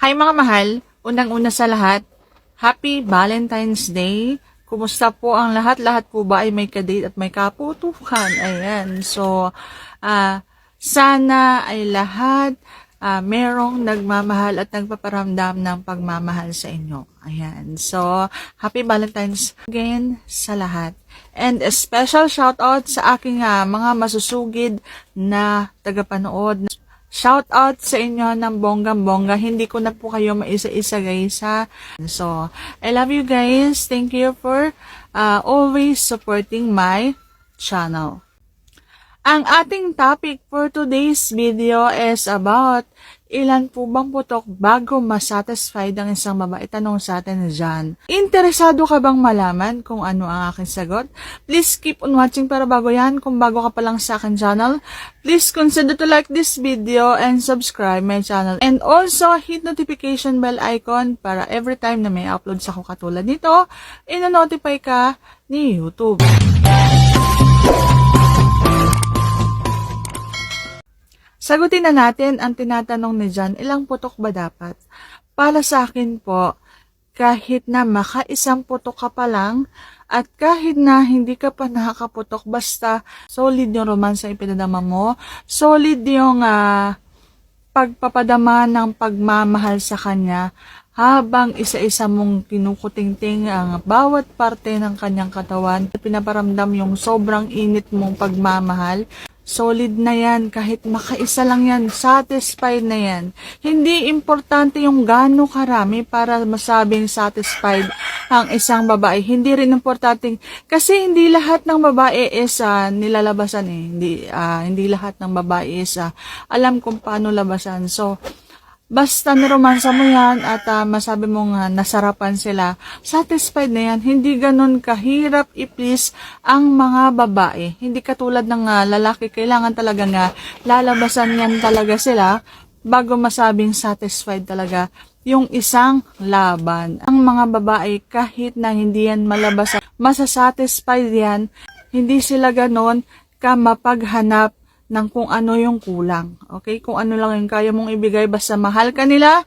Hi mga mahal, unang-una sa lahat, Happy Valentine's Day. Kumusta po ang lahat? Lahat po ba ay may kadate at may kaputukan? Ayan. So, sana ay lahat merong nagmamahal at nagpaparamdam ng pagmamahal sa inyo. Ayan. So, Happy Valentine's again sa lahat. And a special shout out sa aking mga masusugid na tagapanood. Shout out sa inyo ng bonggang-bongga. Hindi ko na po kayo maisa-isa guys ha. So, I love you guys. Thank you for always supporting my channel. Ang ating topic for today's video is about ilan po bang putok bago masatisfied ang isang babae? Tanong sa atin dyan. Interesado ka bang malaman kung ano ang aking sagot? Please keep on watching para bago yan. Kung bago ka pa lang sa akin channel, please consider to like this video and subscribe my channel. And also, hit notification bell icon para every time na may upload sa ako katulad nito, ino-notify ka ni YouTube. Sagutin na natin ang tinatanong ni John, ilang putok ba dapat? Para sa akin po, kahit na makaisang putok ka pa lang, at kahit na hindi ka pa nakakaputok, basta solid yung romance ang ipinadama mo, solid yung pagpapadama ng pagmamahal sa kanya, habang isa-isa mong kinukutingting ang bawat parte ng kanyang katawan, pinaparamdam yung sobrang init mong pagmamahal, solid na yan, kahit makaisa lang yan, satisfied na yan. Hindi importante yung gaano karami para masabing satisfied ang isang babae. Hindi rin importante, kasi hindi lahat ng babae is nilalabasan eh. Hindi lahat ng babae is alam kung paano labasan. So, basta niromansa mo yan at masabi mong nasarapan sila, satisfied na yan. Hindi ganun kahirap i-please ang mga babae. Hindi katulad ng lalaki, kailangan talaga lalabasan yan talaga sila bago masabing satisfied talaga yung isang laban. Ang mga babae, kahit na hindi yan malabasan, masasatisfied yan. Hindi sila ganun ka mapaghanap ng kung ano yung kulang. Okay? Kung ano lang yung kaya mong ibigay, basta mahal ka nila,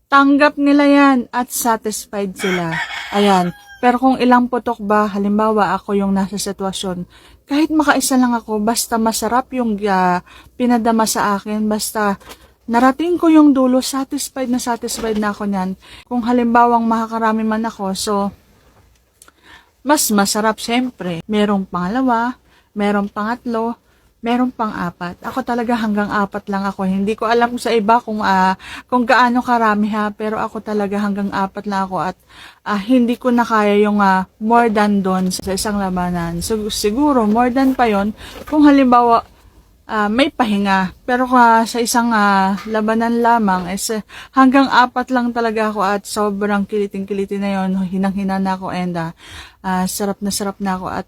tanggap nila yan at satisfied sila. Ayan. Pero kung ilang putok ba, halimbawa ako yung nasa sitwasyon, kahit makaisa lang ako, basta masarap yung pinadama sa akin, basta narating ko yung dulo, satisfied na ako niyan. Kung halimbawang makakarami man ako, so mas masarap syempre. Merong pangalawa, merong pangatlo, meron pang apat. Ako talaga hanggang apat lang ako. Hindi ko alam sa iba kung gaano karami ha, pero ako talaga hanggang apat lang ako at hindi ko na kaya yung more than doon sa isang labanan. So, siguro more than pa yon kung halimbawa may pahinga. Pero sa isang labanan lamang is hanggang apat lang talaga ako at sobrang kiliting-kiliti na yon. Hinang-hina na ako and sarap na ako at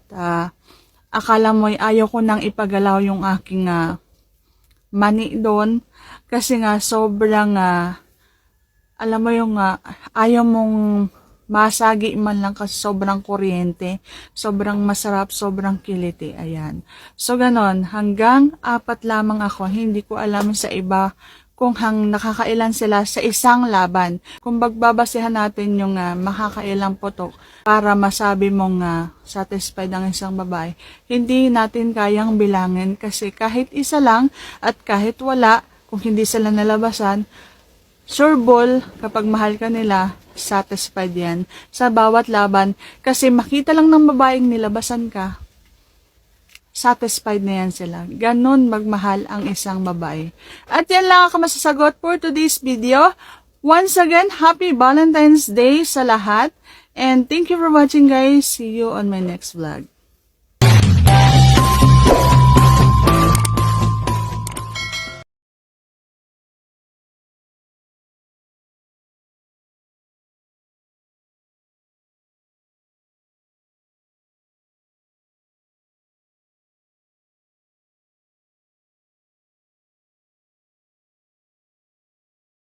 akala mo ayaw ko nang ipagalaw yung aking mani doon kasi sobrang alam mo yung ayaw mong masagi man lang kasi sobrang kuryente, sobrang masarap, sobrang kiliti. Ayan. So ganon, hanggang apat lamang ako. Hindi ko alam sa iba kung nakakailan sila sa isang laban. Kung bagbabasehan natin yung makakailang putok para masabi mong satisfied ang isang babae, hindi natin kayang bilangin kasi kahit isa lang at kahit wala, kung hindi sila nalabasan, sure ball, kapag mahal ka nila, satisfied yan sa bawat laban. Kasi makita lang ng babaeng nilabasan ka, satisfied na yan sila. Ganon magmahal ang isang babae. At yan lang ako masasagot for today's video. Once again, Happy Valentine's Day sa lahat. And thank you for watching guys. See you on my next vlog.